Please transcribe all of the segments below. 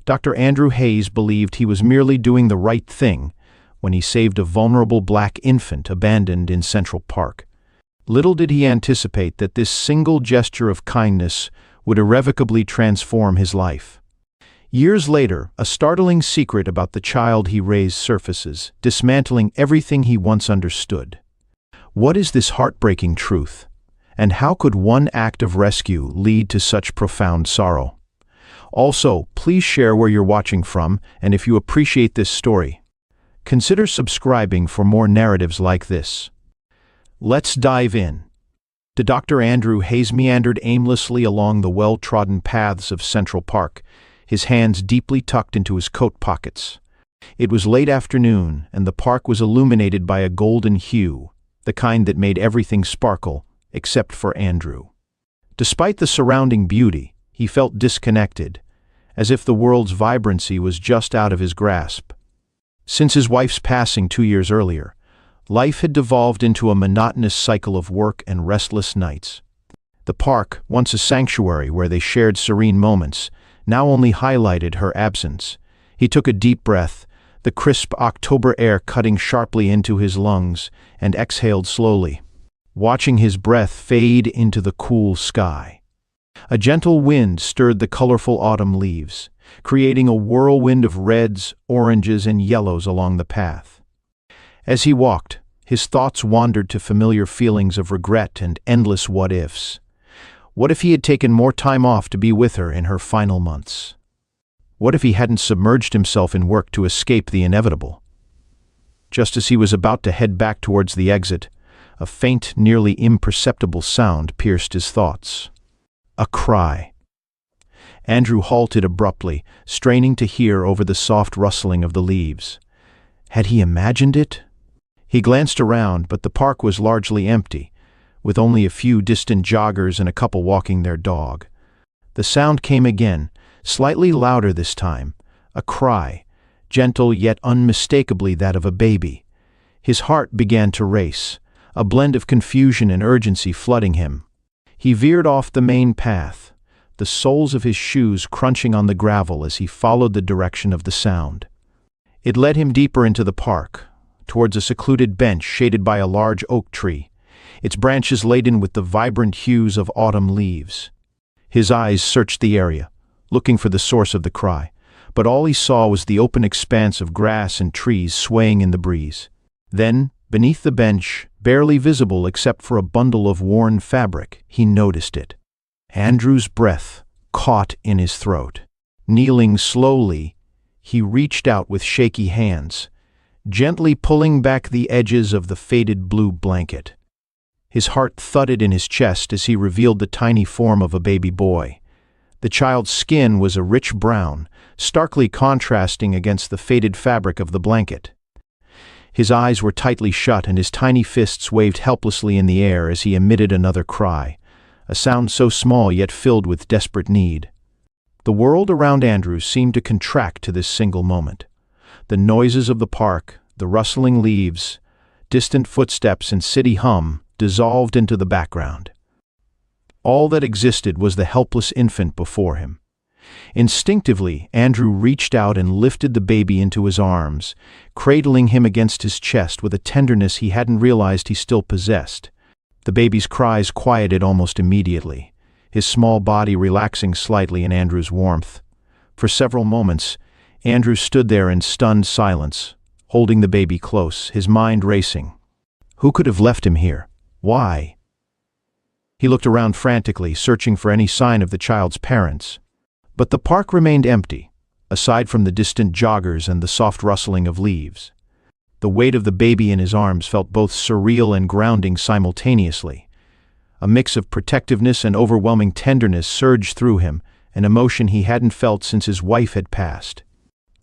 Dr. Andrew Hayes believed he was merely doing the right thing when he saved a vulnerable black infant abandoned in Central Park. Little did he anticipate that this single gesture of kindness would irrevocably transform his life. Years later, a startling secret about the child he raised surfaces, dismantling everything he once understood. What is this heartbreaking truth? And how could one act of rescue lead to such profound sorrow? Also, please share where you're watching from, and if you appreciate this story, consider subscribing for more narratives like this. Let's dive in. Dr. Andrew Hayes meandered aimlessly along the well-trodden paths of Central Park, his hands deeply tucked into his coat pockets. It was late afternoon, and the park was illuminated by a golden hue, the kind that made everything sparkle, except for Andrew. Despite the surrounding beauty, he felt disconnected, as if the world's vibrancy was just out of his grasp. Since his wife's passing 2 years earlier, life had devolved into a monotonous cycle of work and restless nights. The park, once a sanctuary where they shared serene moments, now only highlighted her absence. He took a deep breath, the crisp October air cutting sharply into his lungs, and exhaled slowly, watching his breath fade into the cool sky. A gentle wind stirred the colorful autumn leaves, creating a whirlwind of reds, oranges, and yellows along the path. As he walked, his thoughts wandered to familiar feelings of regret and endless what-ifs. What if he had taken more time off to be with her in her final months? What if he hadn't submerged himself in work to escape the inevitable? Just as he was about to head back towards the exit, a faint, nearly imperceptible sound pierced his thoughts. A cry. Andrew halted abruptly, straining to hear over the soft rustling of the leaves. Had he imagined it? He glanced around, but the park was largely empty, with only a few distant joggers and a couple walking their dog. The sound came again, slightly louder this time, a cry, gentle yet unmistakably that of a baby. His heart began to race, a blend of confusion and urgency flooding him. He veered off the main path, the soles of his shoes crunching on the gravel as he followed the direction of the sound. It led him deeper into the park, towards a secluded bench shaded by a large oak tree, its branches laden with the vibrant hues of autumn leaves. His eyes searched the area, looking for the source of the cry, but all he saw was the open expanse of grass and trees swaying in the breeze. Then, beneath the bench, barely visible except for a bundle of worn fabric, he noticed it. Andrew's breath caught in his throat. Kneeling slowly, he reached out with shaky hands, gently pulling back the edges of the faded blue blanket. His heart thudded in his chest as he revealed the tiny form of a baby boy. The child's skin was a rich brown, starkly contrasting against the faded fabric of the blanket. His eyes were tightly shut and his tiny fists waved helplessly in the air as he emitted another cry, a sound so small yet filled with desperate need. The world around Andrew seemed to contract to this single moment. The noises of the park, the rustling leaves, distant footsteps and city hum dissolved into the background. All that existed was the helpless infant before him. Instinctively, Andrew reached out and lifted the baby into his arms, cradling him against his chest with a tenderness he hadn't realized he still possessed. The baby's cries quieted almost immediately, his small body relaxing slightly in Andrew's warmth. For several moments, Andrew stood there in stunned silence, holding the baby close, his mind racing. Who could have left him here? Why? He looked around frantically, searching for any sign of the child's parents. But the park remained empty, aside from the distant joggers and the soft rustling of leaves. The weight of the baby in his arms felt both surreal and grounding simultaneously. A mix of protectiveness and overwhelming tenderness surged through him, an emotion he hadn't felt since his wife had passed.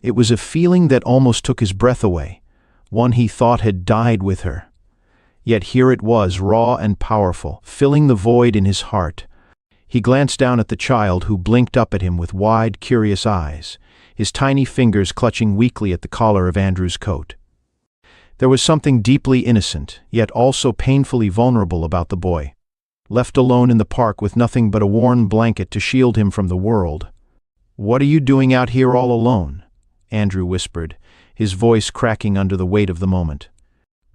It was a feeling that almost took his breath away, one he thought had died with her. Yet here it was, raw and powerful, filling the void in his heart. He glanced down at the child, who blinked up at him with wide, curious eyes, his tiny fingers clutching weakly at the collar of Andrew's coat. There was something deeply innocent, yet also painfully vulnerable about the boy. Left alone in the park with nothing but a worn blanket to shield him from the world, "What are you doing out here all alone?" Andrew whispered, his voice cracking under the weight of the moment.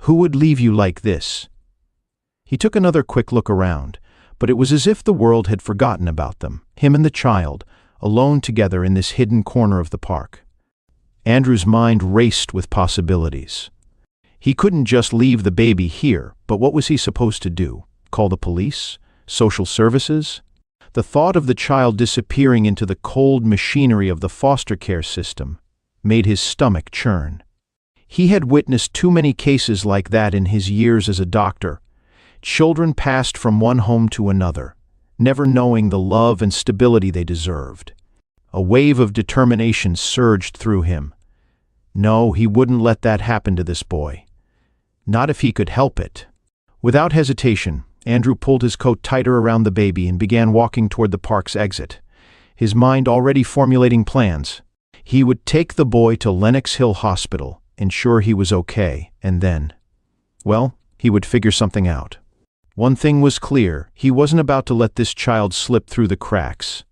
"Who would leave you like this?" He took another quick look around, but it was as if the world had forgotten about them, him and the child, alone together in this hidden corner of the park. Andrew's mind raced with possibilities. He couldn't just leave the baby here, but what was he supposed to do? Call the police? Social services? The thought of the child disappearing into the cold machinery of the foster care system made his stomach churn. He had witnessed too many cases like that in his years as a doctor. Children passed from one home to another, never knowing the love and stability they deserved. A wave of determination surged through him. No, he wouldn't let that happen to this boy. Not if he could help it. Without hesitation, Andrew pulled his coat tighter around the baby and began walking toward the park's exit, his mind already formulating plans. He would take the boy to Lenox Hill Hospital, ensure he was okay, and then, well, he would figure something out. One thing was clear, he wasn't about to let this child slip through the cracks.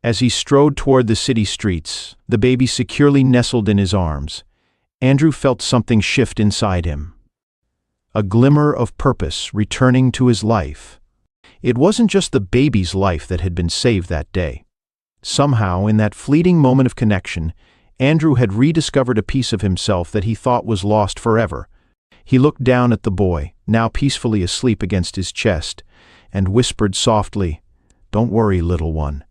As he strode toward the city streets, the baby securely nestled in his arms, Andrew felt something shift inside him. A glimmer of purpose returning to his life. It wasn't just the baby's life that had been saved that day. Somehow, in that fleeting moment of connection, Andrew had rediscovered a piece of himself that he thought was lost forever. He looked down at the boy, now peacefully asleep against his chest, and whispered softly, "Don't worry, little one.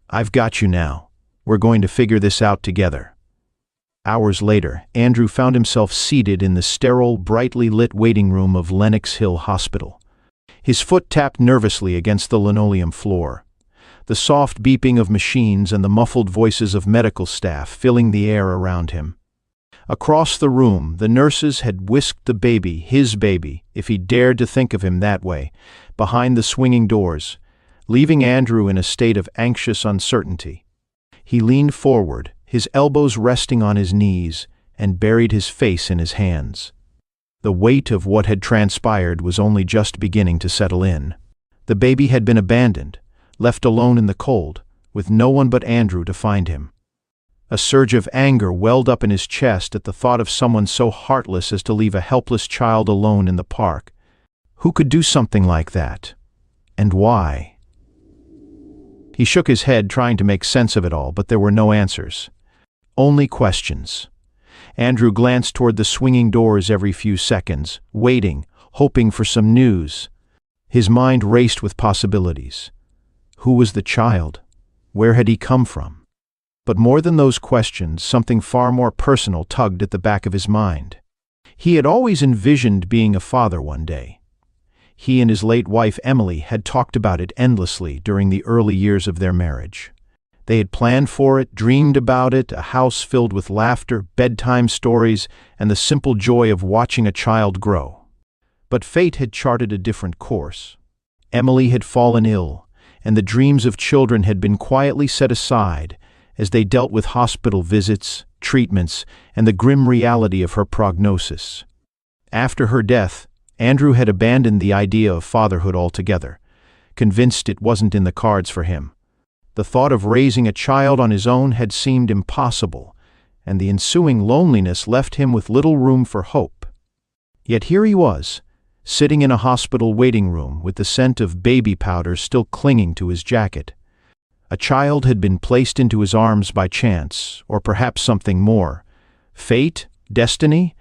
I've got you now. We're going to figure this out together." Hours later, Andrew found himself seated in the sterile, brightly lit waiting room of Lenox Hill Hospital. His foot tapped nervously against the linoleum floor. The soft beeping of machines and the muffled voices of medical staff filling the air around him. Across the room, the nurses had whisked the baby, his baby, if he dared to think of him that way, behind the swinging doors, leaving Andrew in a state of anxious uncertainty. He leaned forward, his elbows resting on his knees, and buried his face in his hands. The weight of what had transpired was only just beginning to settle in. The baby had been abandoned, left alone in the cold, with no one but Andrew to find him. A surge of anger welled up in his chest at the thought of someone so heartless as to leave a helpless child alone in the park. Who could do something like that? And why? He shook his head, trying to make sense of it all, but there were no answers. Only questions. Andrew glanced toward the swinging doors every few seconds, waiting, hoping for some news. His mind raced with possibilities. Who was the child? Where had he come from? But more than those questions, something far more personal tugged at the back of his mind. He had always envisioned being a father one day. He and his late wife Emily had talked about it endlessly during the early years of their marriage. They had planned for it, dreamed about it, a house filled with laughter, bedtime stories, and the simple joy of watching a child grow. But fate had charted a different course. Emily had fallen ill, and the dreams of children had been quietly set aside as they dealt with hospital visits, treatments, and the grim reality of her prognosis. After her death, Andrew had abandoned the idea of fatherhood altogether, convinced it wasn't in the cards for him. The thought of raising a child on his own had seemed impossible, and the ensuing loneliness left him with little room for hope. Yet here he was, sitting in a hospital waiting room with the scent of baby powder still clinging to his jacket. A child had been placed into his arms by chance, or perhaps something more. Fate? Destiny?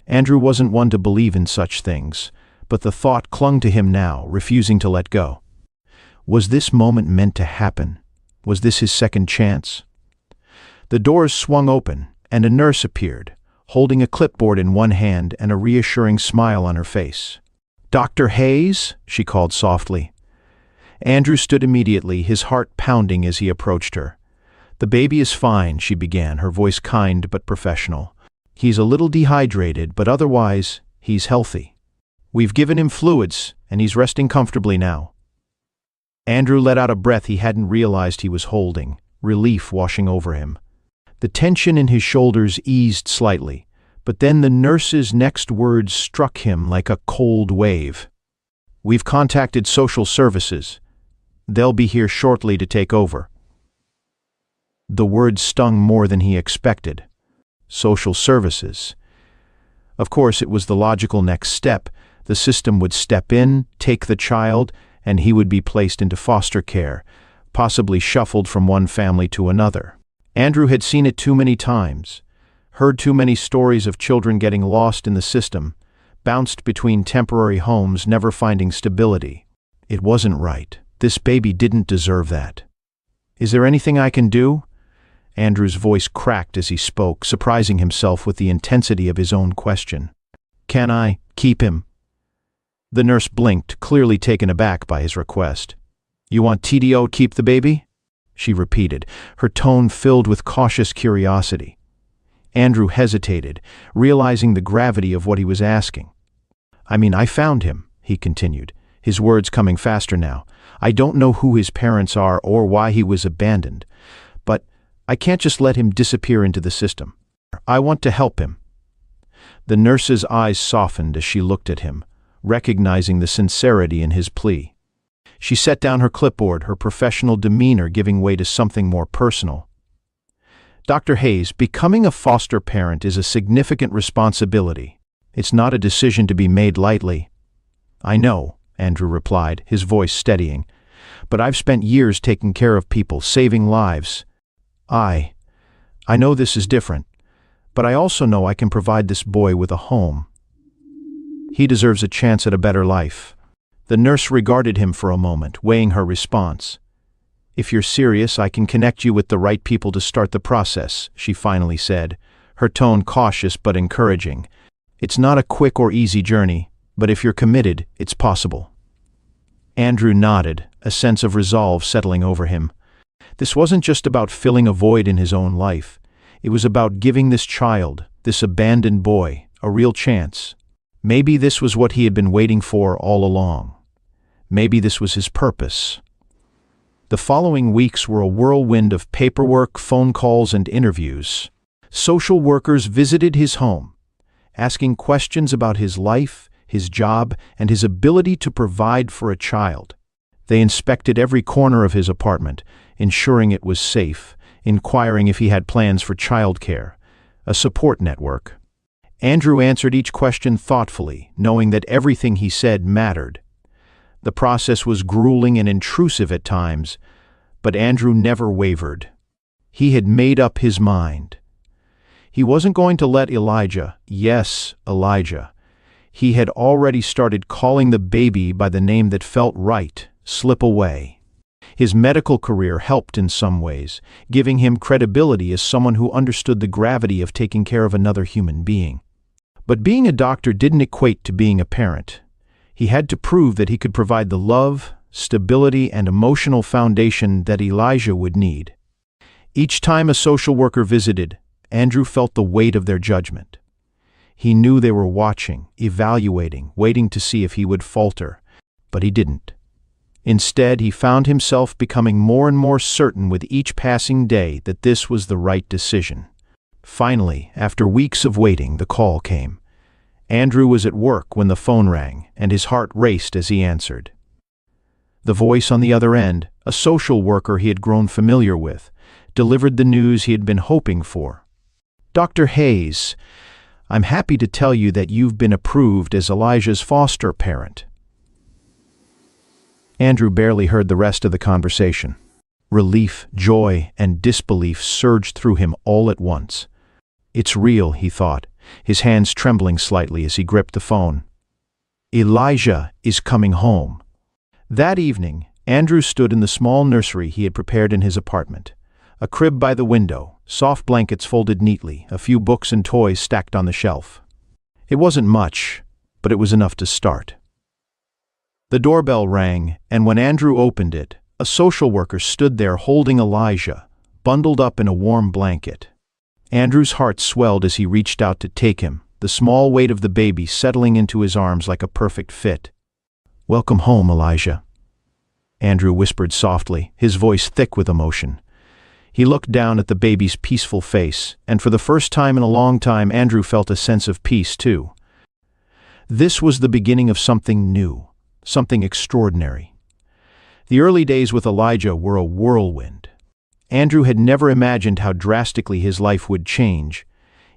Andrew wasn't one to believe in such things, but the thought clung to him now, refusing to let go. Was this moment meant to happen? Was this his second chance? The doors swung open, and a nurse appeared, holding a clipboard in one hand and a reassuring smile on her face. "Dr. Hayes?" she called softly. Andrew stood immediately, his heart pounding as he approached her. "The baby is fine," she began, her voice kind but professional. "He's a little dehydrated, but otherwise, he's healthy. We've given him fluids, and he's resting comfortably now." Andrew let out a breath he hadn't realized he was holding, relief washing over him. The tension in his shoulders eased slightly, but then the nurse's next words struck him like a cold wave. "We've contacted social services. They'll be here shortly to take over." The word stung more than he expected. Social services. Of course, it was the logical next step. The system would step in, take the child, and he would be placed into foster care, possibly shuffled from one family to another. Andrew had seen it too many times, heard too many stories of children getting lost in the system, bounced between temporary homes, never finding stability. It wasn't right. This baby didn't deserve that. "Is there anything I can do?" Andrew's voice cracked as he spoke, surprising himself with the intensity of his own question. "Can I keep him?" The nurse blinked, clearly taken aback by his request. "You want TDO to keep the baby?" she repeated, her tone filled with cautious curiosity. Andrew hesitated, realizing the gravity of what he was asking. I found him," he continued, his words coming faster now. "I don't know who his parents are or why he was abandoned, but I can't just let him disappear into the system. I want to help him." The nurse's eyes softened as she looked at him, recognizing the sincerity in his plea. She set down her clipboard, her professional demeanor giving way to something more personal. "Dr. Hayes, becoming a foster parent is a significant responsibility. It's not a decision to be made lightly." "I know," Andrew replied, his voice steadying, "but I've spent years taking care of people, saving lives. I know this is different, but I also know I can provide this boy with a home. He deserves a chance at a better life." The nurse regarded him for a moment, weighing her response. "If you're serious, I can connect you with the right people to start the process," she finally said, her tone cautious but encouraging. "It's not a quick or easy journey, but if you're committed, it's possible." Andrew nodded, a sense of resolve settling over him. This wasn't just about filling a void in his own life. It was about giving this child, this abandoned boy, a real chance. Maybe this was what he had been waiting for all along. Maybe this was his purpose. The following weeks were a whirlwind of paperwork, phone calls, and interviews. Social workers visited his home, asking questions about his life, his job, and his ability to provide for a child. They inspected every corner of his apartment, ensuring it was safe, inquiring if he had plans for childcare, a support network. Andrew answered each question thoughtfully, knowing that everything he said mattered. The process was grueling and intrusive at times, but Andrew never wavered. He had made up his mind. He wasn't going to let Elijah, yes, Elijah, he had already started calling the baby by the name that felt right, slip away. His medical career helped in some ways, giving him credibility as someone who understood the gravity of taking care of another human being. But being a doctor didn't equate to being a parent. He had to prove that he could provide the love, stability, and emotional foundation that Elijah would need. Each time a social worker visited, Andrew felt the weight of their judgment. He knew they were watching, evaluating, waiting to see if he would falter, but he didn't. Instead, he found himself becoming more and more certain with each passing day that this was the right decision. Finally, after weeks of waiting, the call came. Andrew was at work when the phone rang, and his heart raced as he answered. The voice on the other end, a social worker he had grown familiar with, delivered the news he had been hoping for. "Dr. Hayes, I'm happy to tell you that you've been approved as Elijah's foster parent." Andrew barely heard the rest of the conversation. Relief, joy, and disbelief surged through him all at once. "It's real," he thought, his hands trembling slightly as he gripped the phone. "Elijah is coming home." That evening, Andrew stood in the small nursery he had prepared in his apartment. A crib by the window, soft blankets folded neatly, a few books and toys stacked on the shelf. It wasn't much, but it was enough to start. The doorbell rang, and when Andrew opened it, a social worker stood there holding Elijah, bundled up in a warm blanket. Andrew's heart swelled as he reached out to take him, the small weight of the baby settling into his arms like a perfect fit. "Welcome home, Elijah," Andrew whispered softly, his voice thick with emotion. He looked down at the baby's peaceful face, and for the first time in a long time, Andrew felt a sense of peace, too. This was the beginning of something new, something extraordinary. The early days with Elijah were a whirlwind. Andrew had never imagined how drastically his life would change,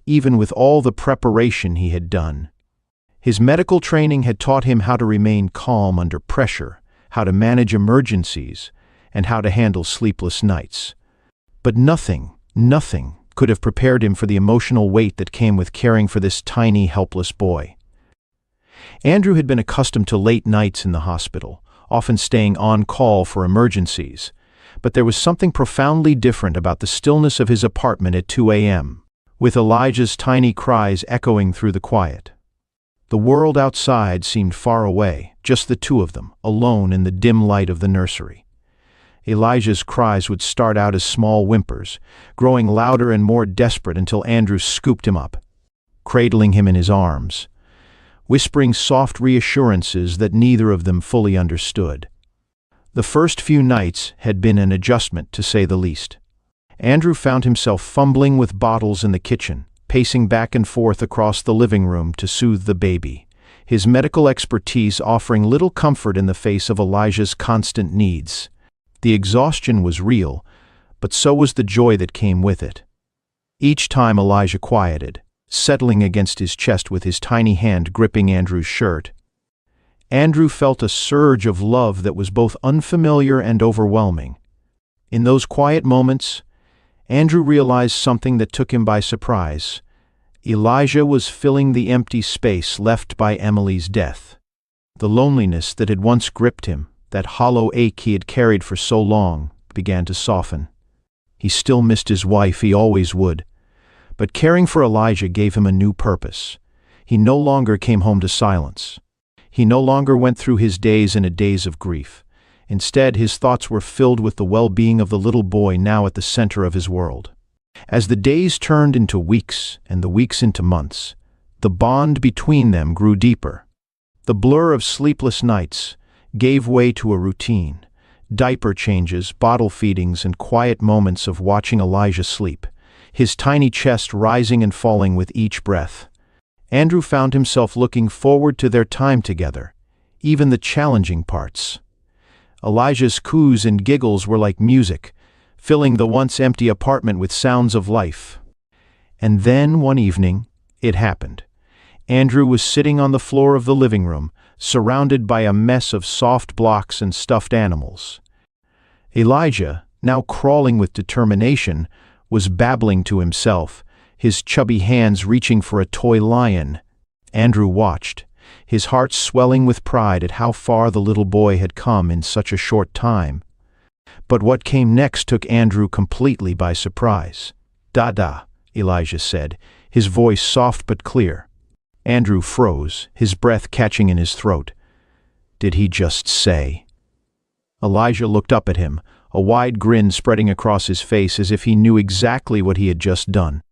even with all the preparation he had done. His medical training had taught him how to remain calm under pressure, how to manage emergencies, and how to handle sleepless nights. But nothing could have prepared him for the emotional weight that came with caring for this tiny, helpless boy. Andrew had been accustomed to late nights in the hospital, often staying on call for emergencies, but there was something profoundly different about the stillness of his apartment at 2 a.m., with Elijah's tiny cries echoing through the quiet. The world outside seemed far away, just the two of them, alone in the dim light of the nursery. Elijah's cries would start out as small whimpers, growing louder and more desperate until Andrew scooped him up, cradling him in his arms, whispering soft reassurances that neither of them fully understood. The first few nights had been an adjustment, to say the least. Andrew found himself fumbling with bottles in the kitchen, pacing back and forth across the living room to soothe the baby, his medical expertise offering little comfort in the face of Elijah's constant needs. The exhaustion was real, but so was the joy that came with it. Each time Elijah quieted, settling against his chest with his tiny hand gripping Andrew's shirt, Andrew felt a surge of love that was both unfamiliar and overwhelming. In those quiet moments, Andrew realized something that took him by surprise. Elijah was filling the empty space left by Emily's death. The loneliness that had once gripped him, that hollow ache he had carried for so long, began to soften. He still missed his wife, he always would, but caring for Elijah gave him a new purpose. He no longer came home to silence. He no longer went through his days in a daze of grief. Instead, his thoughts were filled with the well-being of the little boy now at the center of his world. As the days turned into weeks and the weeks into months, the bond between them grew deeper. The blur of sleepless nights gave way to a routine, diaper changes, bottle feedings, and quiet moments of watching Elijah sleep, his tiny chest rising and falling with each breath. Andrew found himself looking forward to their time together, even the challenging parts. Elijah's coos and giggles were like music, filling the once empty apartment with sounds of life. And then, one evening, it happened. Andrew was sitting on the floor of the living room, surrounded by a mess of soft blocks and stuffed animals. Elijah, now crawling with determination, was babbling to himself, his chubby hands reaching for a toy lion. Andrew watched, his heart swelling with pride at how far the little boy had come in such a short time. But what came next took Andrew completely by surprise. "Dada," Elijah said, his voice soft but clear. Andrew froze, his breath catching in his throat. Did he just say? Elijah looked up at him, a wide grin spreading across his face as if he knew exactly what he had just done.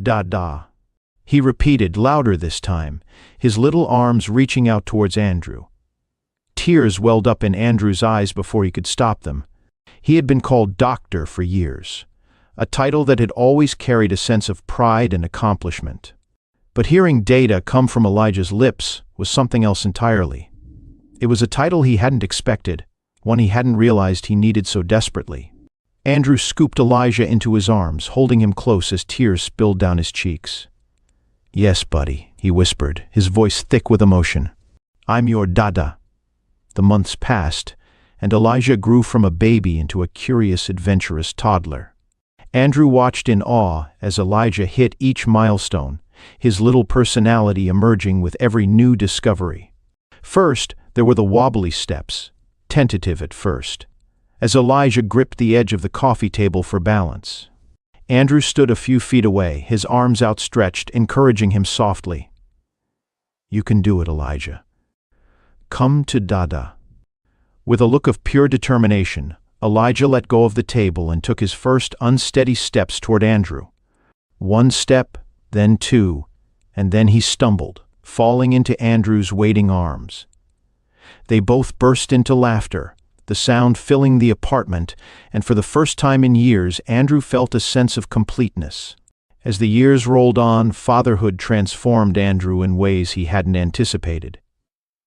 "Dada," he repeated, louder this time, his little arms reaching out towards Andrew. Tears welled up in Andrew's eyes before he could stop them. He had been called doctor for years, a title that had always carried a sense of pride and accomplishment. But hearing "Dada" come from Elijah's lips was something else entirely. It was a title he hadn't expected, one he hadn't realized he needed so desperately. Andrew scooped Elijah into his arms, holding him close as tears spilled down his cheeks. "Yes, buddy," he whispered, his voice thick with emotion. "I'm your Dada." The months passed, and Elijah grew from a baby into a curious, adventurous toddler. Andrew watched in awe as Elijah hit each milestone, his little personality emerging with every new discovery. First, there were the wobbly steps, tentative at first, as Elijah gripped the edge of the coffee table for balance. Andrew stood a few feet away, his arms outstretched, encouraging him softly. "You can do it, Elijah. Come to Dada." With a look of pure determination, Elijah let go of the table and took his first unsteady steps toward Andrew. One step, then two, and then he stumbled, falling into Andrew's waiting arms. They both burst into laughter, the sound filling the apartment, and for the first time in years, Andrew felt a sense of completeness. As the years rolled on, fatherhood transformed Andrew in ways he hadn't anticipated.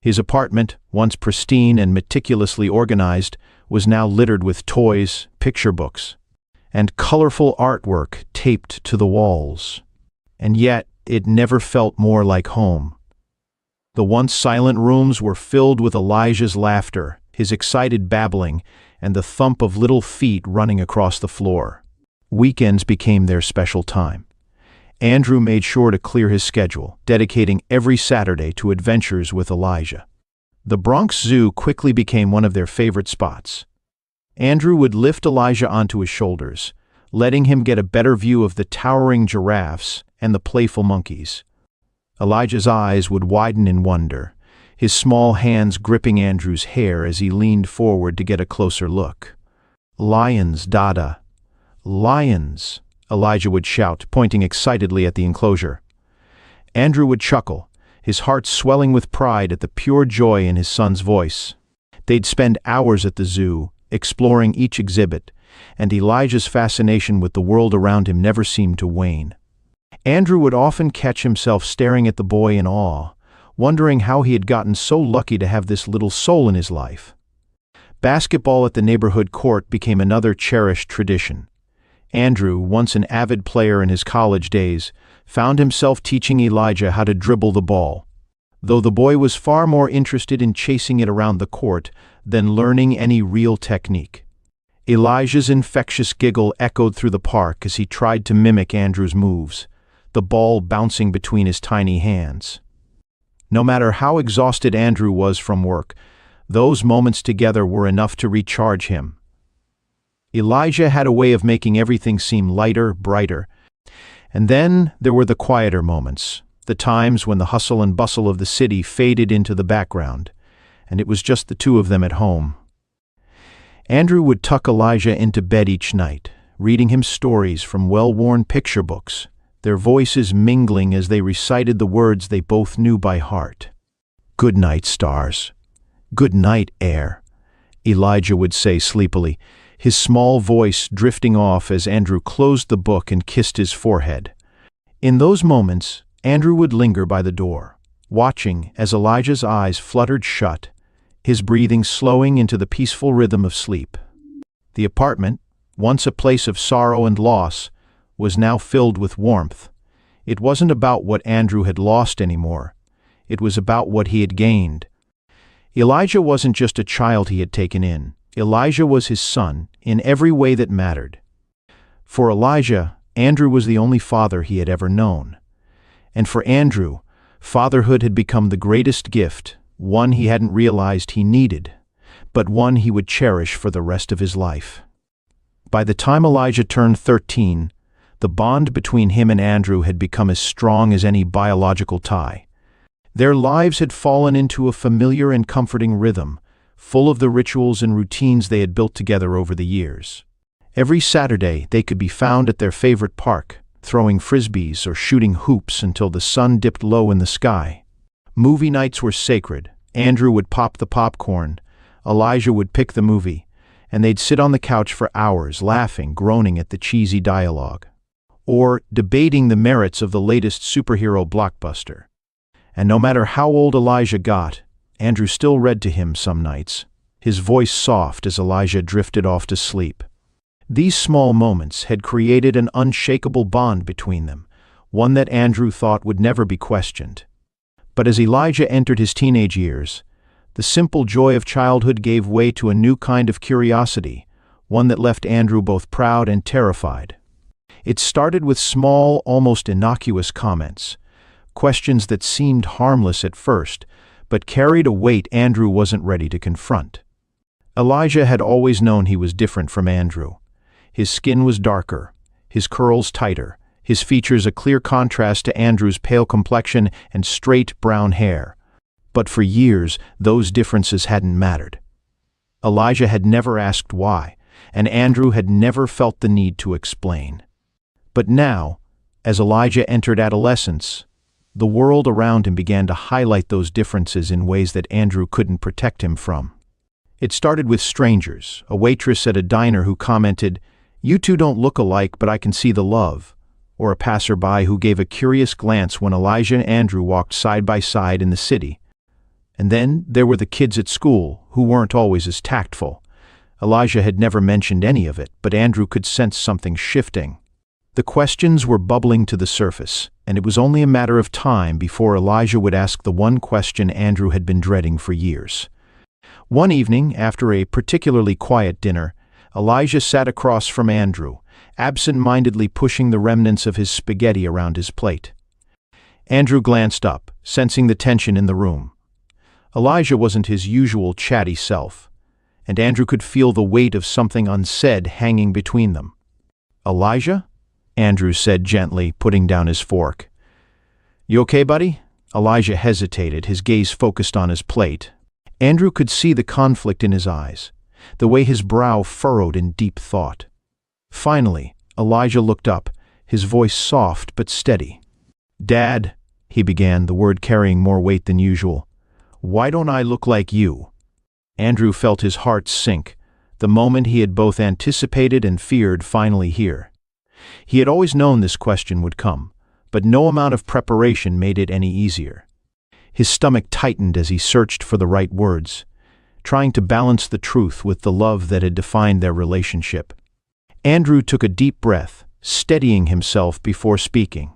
His apartment, once pristine and meticulously organized, was now littered with toys, picture books, and colorful artwork taped to the walls. And yet, it never felt more like home. The once silent rooms were filled with Elijah's laughter, his excited babbling, and the thump of little feet running across the floor. Weekends became their special time. Andrew made sure to clear his schedule, dedicating every Saturday to adventures with Elijah. The Bronx Zoo quickly became one of their favorite spots. Andrew would lift Elijah onto his shoulders, letting him get a better view of the towering giraffes and the playful monkeys. Elijah's eyes would widen in wonder, his small hands gripping Andrew's hair as he leaned forward to get a closer look. "Lions, Dada. Lions," Elijah would shout, pointing excitedly at the enclosure. Andrew would chuckle, his heart swelling with pride at the pure joy in his son's voice. They'd spend hours at the zoo, exploring each exhibit, and Elijah's fascination with the world around him never seemed to wane. Andrew would often catch himself staring at the boy in awe, wondering how he had gotten so lucky to have this little soul in his life. Basketball at the neighborhood court became another cherished tradition. Andrew, once an avid player in his college days, found himself teaching Elijah how to dribble the ball, though the boy was far more interested in chasing it around the court than learning any real technique. Elijah's infectious giggle echoed through the park as he tried to mimic Andrew's moves, the ball bouncing between his tiny hands. No matter how exhausted Andrew was from work, those moments together were enough to recharge him. Elijah had a way of making everything seem lighter, brighter. And then there were the quieter moments, the times when the hustle and bustle of the city faded into the background, and it was just the two of them at home. Andrew would tuck Elijah into bed each night, reading him stories from well-worn picture books, their voices mingling as they recited the words they both knew by heart. "Good night, stars. Good night, air," Elijah would say sleepily, his small voice drifting off as Andrew closed the book and kissed his forehead. In those moments, Andrew would linger by the door, watching as Elijah's eyes fluttered shut, his breathing slowing into the peaceful rhythm of sleep. The apartment, once a place of sorrow and loss, was now filled with warmth. It wasn't about what Andrew had lost anymore. It was about what he had gained. Elijah wasn't just a child he had taken in. Elijah was his son, in every way that mattered. For Elijah, Andrew was the only father he had ever known. And for Andrew, fatherhood had become the greatest gift, one he hadn't realized he needed, but one he would cherish for the rest of his life. By the time Elijah turned 13, the bond between him and Andrew had become as strong as any biological tie. Their lives had fallen into a familiar and comforting rhythm, full of the rituals and routines they had built together over the years. Every Saturday, they could be found at their favorite park, throwing frisbees or shooting hoops until the sun dipped low in the sky. Movie nights were sacred. Andrew would pop the popcorn, Elijah would pick the movie, and they'd sit on the couch for hours, laughing, groaning at the cheesy dialogue, or debating the merits of the latest superhero blockbuster. And no matter how old Elijah got, Andrew still read to him some nights, his voice soft as Elijah drifted off to sleep. These small moments had created an unshakable bond between them, one that Andrew thought would never be questioned. But as Elijah entered his teenage years, the simple joy of childhood gave way to a new kind of curiosity, one that left Andrew both proud and terrified. It started with small, almost innocuous comments, questions that seemed harmless at first, but carried a weight Andrew wasn't ready to confront. Elijah had always known he was different from Andrew. His skin was darker, his curls tighter, his features a clear contrast to Andrew's pale complexion and straight brown hair. But for years, those differences hadn't mattered. Elijah had never asked why, and Andrew had never felt the need to explain. But now, as Elijah entered adolescence, the world around him began to highlight those differences in ways that Andrew couldn't protect him from. It started with strangers, a waitress at a diner who commented, "You two don't look alike, but I can see the love," or a passerby who gave a curious glance when Elijah and Andrew walked side by side in the city. And then there were the kids at school, who weren't always as tactful. Elijah had never mentioned any of it, but Andrew could sense something shifting. The questions were bubbling to the surface, and it was only a matter of time before Elijah would ask the one question Andrew had been dreading for years. One evening, after a particularly quiet dinner, Elijah sat across from Andrew, absent-mindedly pushing the remnants of his spaghetti around his plate. Andrew glanced up, sensing the tension in the room. Elijah wasn't his usual chatty self, and Andrew could feel the weight of something unsaid hanging between them. "Elijah?" Andrew said gently, putting down his fork. "You okay, buddy?" Elijah hesitated, his gaze focused on his plate. Andrew could see the conflict in his eyes, the way his brow furrowed in deep thought. Finally, Elijah looked up, his voice soft but steady. "Dad," he began, the word carrying more weight than usual, "why don't I look like you?" Andrew felt his heart sink, the moment he had both anticipated and feared finally here. He had always known this question would come, but no amount of preparation made it any easier. His stomach tightened as he searched for the right words, trying to balance the truth with the love that had defined their relationship. Andrew took a deep breath, steadying himself before speaking.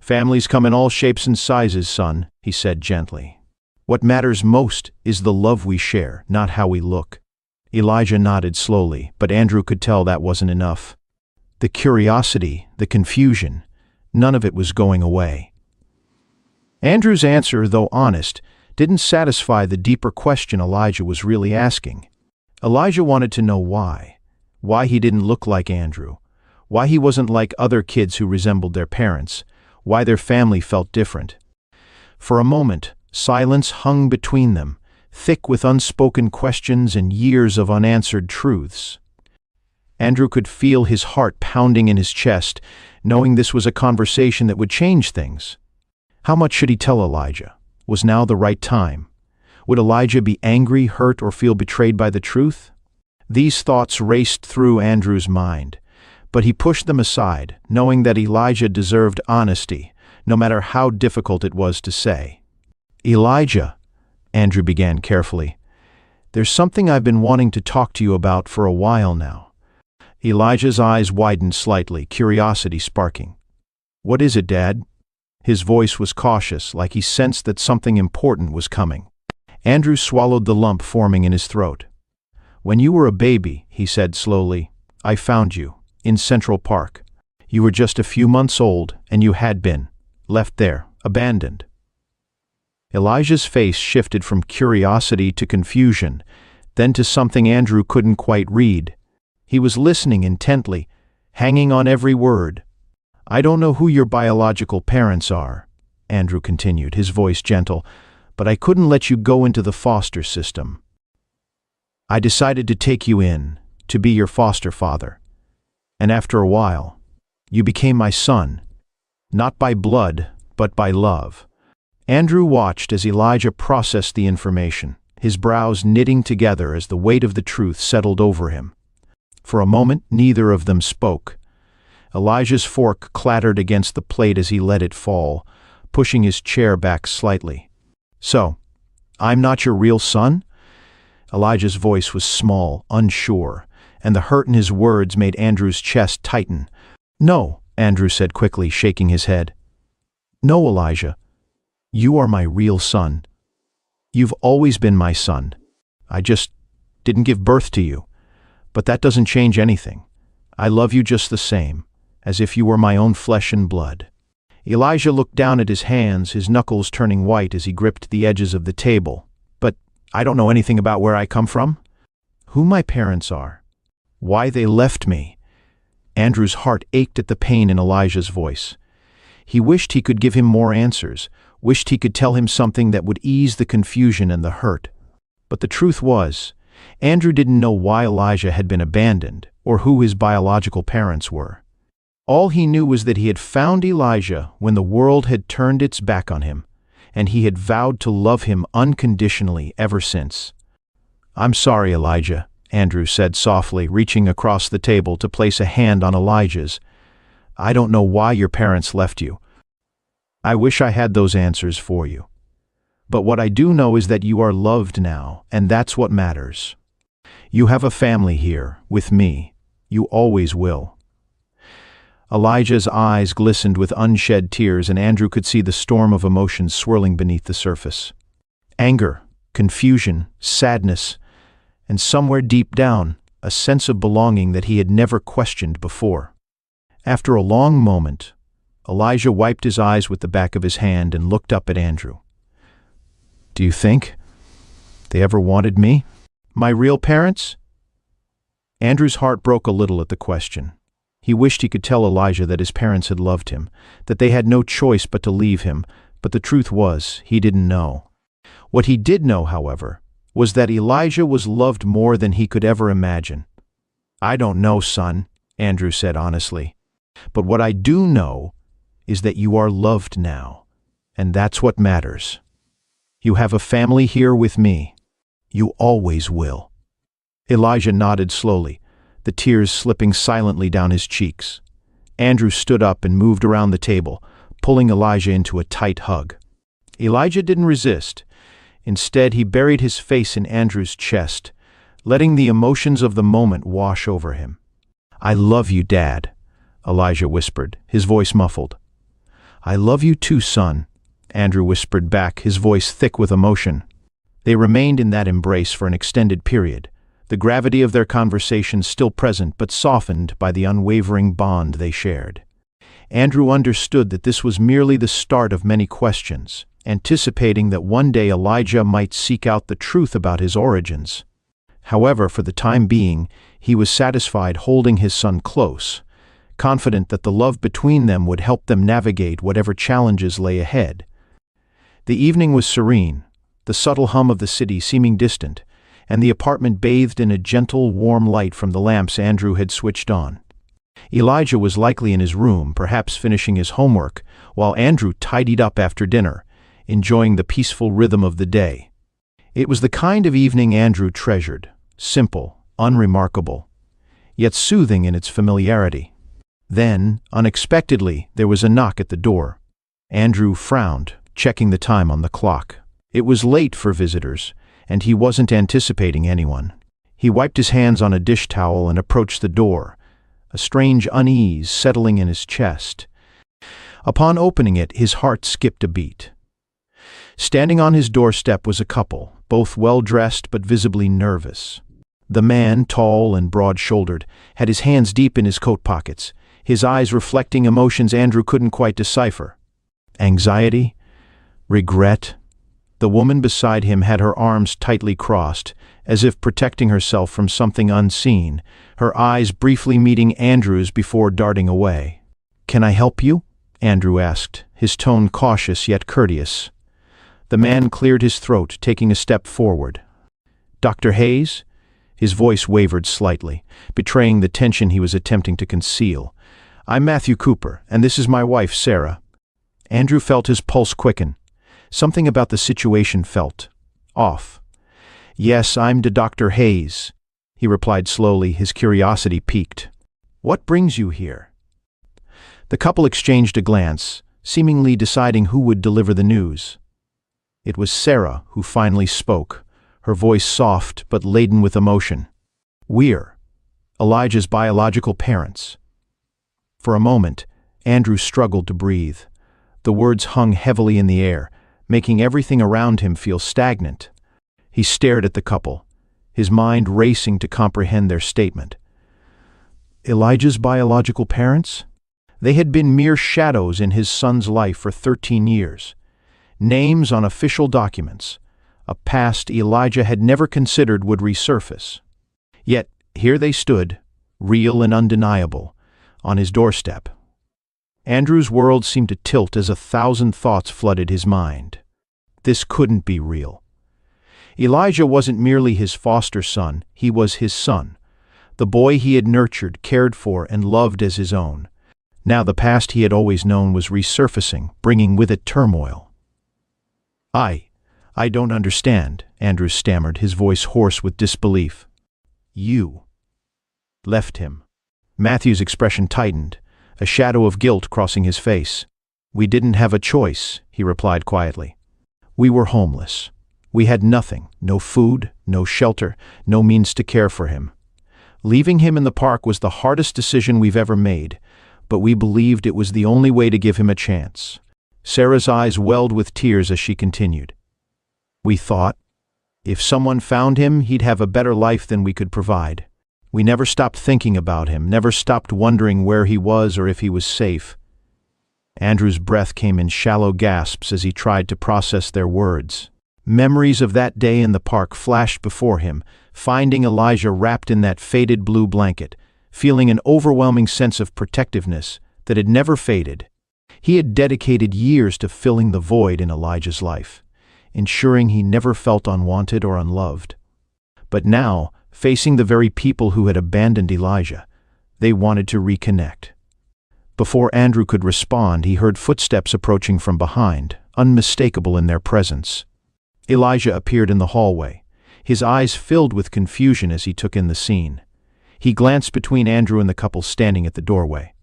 "Families come in all shapes and sizes, son," he said gently. "What matters most is the love we share, not how we look." Elijah nodded slowly, but Andrew could tell that wasn't enough. The curiosity, the confusion, none of it was going away. Andrew's answer, though honest, didn't satisfy the deeper question Elijah was really asking. Elijah wanted to know why. Why he didn't look like Andrew. Why he wasn't like other kids who resembled their parents. Why their family felt different. For a moment, silence hung between them, thick with unspoken questions and years of unanswered truths. Andrew could feel his heart pounding in his chest, knowing this was a conversation that would change things. How much should he tell Elijah? Was now the right time? Would Elijah be angry, hurt, or feel betrayed by the truth? These thoughts raced through Andrew's mind, but he pushed them aside, knowing that Elijah deserved honesty, no matter how difficult it was to say. "Elijah," Andrew began carefully, "there's something I've been wanting to talk to you about for a while now." Elijah's eyes widened slightly, curiosity sparking. "What is it, Dad?" His voice was cautious, like he sensed that something important was coming. Andrew swallowed the lump forming in his throat. "When you were a baby," he said slowly, "I found you, in Central Park. You were just a few months old, and you had been left there, abandoned." Elijah's face shifted from curiosity to confusion, then to something Andrew couldn't quite read. He was listening intently, hanging on every word. "I don't know who your biological parents are," Andrew continued, his voice gentle, "but I couldn't let you go into the foster system. I decided to take you in, to be your foster father. And after a while, you became my son, not by blood, but by love." Andrew watched as Elijah processed the information, his brows knitting together as the weight of the truth settled over him. For a moment, neither of them spoke. Elijah's fork clattered against the plate as he let it fall, pushing his chair back slightly. "So, I'm not your real son?" Elijah's voice was small, unsure, and the hurt in his words made Andrew's chest tighten. "No," Andrew said quickly, shaking his head. "No, Elijah. You are my real son. You've always been my son. I just didn't give birth to you. But that doesn't change anything. I love you just the same, as if you were my own flesh and blood." Elijah looked down at his hands, his knuckles turning white as he gripped the edges of the table. "But I don't know anything about where I come from, who my parents are, why they left me." Andrew's heart ached at the pain in Elijah's voice. He wished he could give him more answers, wished he could tell him something that would ease the confusion and the hurt. But the truth was, Andrew didn't know why Elijah had been abandoned or who his biological parents were. All he knew was that he had found Elijah when the world had turned its back on him, and he had vowed to love him unconditionally ever since. "I'm sorry, Elijah," Andrew said softly, reaching across the table to place a hand on Elijah's. "I don't know why your parents left you. I wish I had those answers for you. But what I do know is that you are loved now, and that's what matters." You have a family here, with me. You always will. Elijah's eyes glistened with unshed tears, and Andrew could see the storm of emotions swirling beneath the surface. Anger, confusion, sadness, and somewhere deep down, a sense of belonging that he had never questioned before. After a long moment, Elijah wiped his eyes with the back of his hand and looked up at Andrew. Do you think they ever wanted me? My real parents? Andrew's heart broke a little at the question. He wished he could tell Elijah that his parents had loved him, that they had no choice but to leave him, but the truth was, he didn't know. What he did know, however, was that Elijah was loved more than he could ever imagine. I don't know, son, Andrew said honestly. But what I do know is that you are loved now, and that's what matters. You have a family here with me. You always will. Elijah nodded slowly, the tears slipping silently down his cheeks. Andrew stood up and moved around the table, pulling Elijah into a tight hug. Elijah didn't resist. Instead, he buried his face in Andrew's chest, letting the emotions of the moment wash over him. I love you, Dad, Elijah whispered, his voice muffled. I love you too, son, Andrew whispered back, his voice thick with emotion. They remained in that embrace for an extended period, the gravity of their conversation still present but softened by the unwavering bond they shared. Andrew understood that this was merely the start of many questions, anticipating that one day Elijah might seek out the truth about his origins. However, for the time being, he was satisfied holding his son close, confident that the love between them would help them navigate whatever challenges lay ahead. The evening was serene, the subtle hum of the city seeming distant, and the apartment bathed in a gentle, warm light from the lamps Andrew had switched on. Elijah was likely in his room, perhaps finishing his homework, while Andrew tidied up after dinner, enjoying the peaceful rhythm of the day. It was the kind of evening Andrew treasured, simple, unremarkable, yet soothing in its familiarity. Then, unexpectedly, there was a knock at the door. Andrew frowned, checking the time on the clock. It was late for visitors, and he wasn't anticipating anyone. He wiped his hands on a dish towel and approached the door, a strange unease settling in his chest. Upon opening it, his heart skipped a beat. Standing on his doorstep was a couple, both well-dressed but visibly nervous. The man, tall and broad-shouldered, had his hands deep in his coat pockets, his eyes reflecting emotions Andrew couldn't quite decipher. Anxiety? Regret? The woman beside him had her arms tightly crossed, as if protecting herself from something unseen, her eyes briefly meeting Andrew's before darting away. "Can I help you?" Andrew asked, his tone cautious yet courteous. The man cleared his throat, taking a step forward. "Dr. Hayes?" His voice wavered slightly, betraying the tension he was attempting to conceal. "I'm Matthew Cooper, and this is my wife, Sarah." Andrew felt his pulse quicken. Something about the situation felt off. "Yes, I'm Dr. Hayes," he replied slowly, his curiosity piqued. "What brings you here?" The couple exchanged a glance, seemingly deciding who would deliver the news. It was Sarah who finally spoke, her voice soft but laden with emotion. "We're Elijah's biological parents." For a moment, Andrew struggled to breathe. The words hung heavily in the air, making everything around him feel stagnant. He stared at the couple, his mind racing to comprehend their statement. Elijah's biological parents? They had been mere shadows in his son's life for 13 years. Names on official documents, a past Elijah had never considered would resurface. Yet here they stood, real and undeniable, on his doorstep. Andrew's world seemed to tilt as 1,000 thoughts flooded his mind. This couldn't be real. Elijah wasn't merely his foster son, he was his son, the boy he had nurtured, cared for, and loved as his own. Now the past he had always known was resurfacing, bringing with it turmoil. I don't understand," Andrew stammered, his voice hoarse with disbelief. "You left him." Matthew's expression tightened, a shadow of guilt crossing his face. "We didn't have a choice," he replied quietly. "We were homeless. We had nothing, no food, no shelter, no means to care for him. Leaving him in the park was the hardest decision we've ever made, but we believed it was the only way to give him a chance. Sarah's eyes welled with tears as she continued. We thought, if someone found him, he'd have a better life than we could provide. We never stopped thinking about him, never stopped wondering where he was or if he was safe. Andrew's breath came in shallow gasps as he tried to process their words. Memories of that day in the park flashed before him, finding Elijah wrapped in that faded blue blanket, feeling an overwhelming sense of protectiveness that had never faded. He had dedicated years to filling the void in Elijah's life, ensuring he never felt unwanted or unloved. But now, facing the very people who had abandoned Elijah, they wanted to reconnect. Before Andrew could respond, he heard footsteps approaching from behind, unmistakable in their presence. Elijah appeared in the hallway, his eyes filled with confusion as he took in the scene. He glanced between Andrew and the couple standing at the doorway.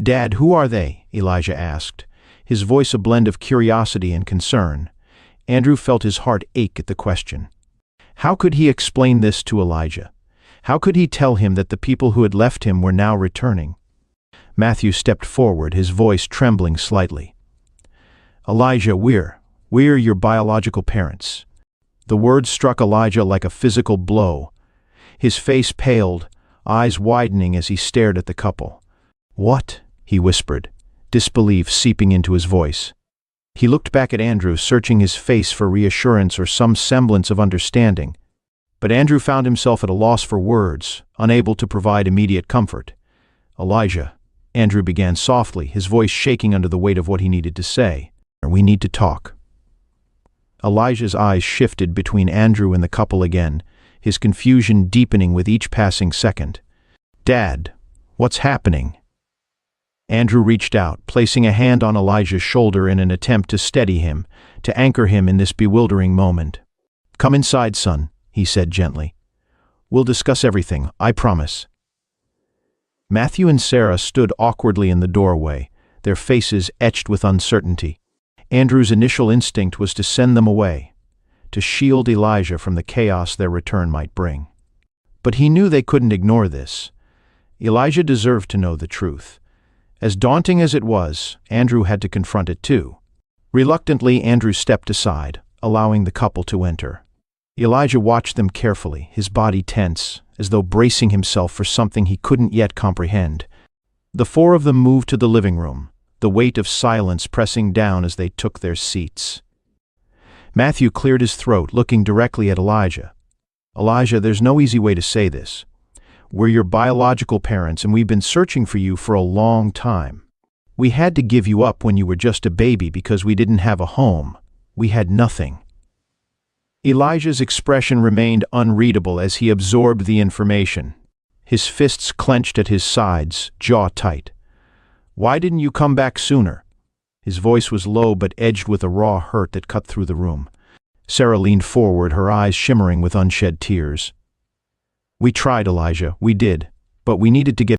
"Dad, who are they?" Elijah asked, his voice a blend of curiosity and concern. Andrew felt his heart ache at the question. How could he explain this to Elijah? How could he tell him that the people who had left him were now returning? Matthew stepped forward, his voice trembling slightly. "Elijah, we're your biological parents." The words struck Elijah like a physical blow. His face paled, eyes widening as he stared at the couple. "What?" he whispered, disbelief seeping into his voice. He looked back at Andrew, searching his face for reassurance or some semblance of understanding. But Andrew found himself at a loss for words, unable to provide immediate comfort. "Elijah," Andrew began softly, his voice shaking under the weight of what he needed to say. "We need to talk." Elijah's eyes shifted between Andrew and the couple again, his confusion deepening with each passing second. "Dad, what's happening?" Andrew reached out, placing a hand on Elijah's shoulder in an attempt to steady him, to anchor him in this bewildering moment. "Come inside, son," he said gently. "We'll discuss everything, I promise." Matthew and Sarah stood awkwardly in the doorway, their faces etched with uncertainty. Andrew's initial instinct was to send them away, to shield Elijah from the chaos their return might bring. But he knew they couldn't ignore this. Elijah deserved to know the truth. As daunting as it was, Andrew had to confront it too. Reluctantly, Andrew stepped aside, allowing the couple to enter. Elijah watched them carefully, his body tense, as though bracing himself for something he couldn't yet comprehend. The four of them moved to the living room, the weight of silence pressing down as they took their seats. Matthew cleared his throat, looking directly at Elijah. "Elijah, there's no easy way to say this. We're your biological parents, and we've been searching for you for a long time. We had to give you up when you were just a baby because we didn't have a home. We had nothing." Elijah's expression remained unreadable as he absorbed the information. His fists clenched at his sides, jaw tight. "Why didn't you come back sooner?" His voice was low but edged with a raw hurt that cut through the room. Sarah leaned forward, her eyes shimmering with unshed tears. "We tried, Elijah, we did, but we needed to get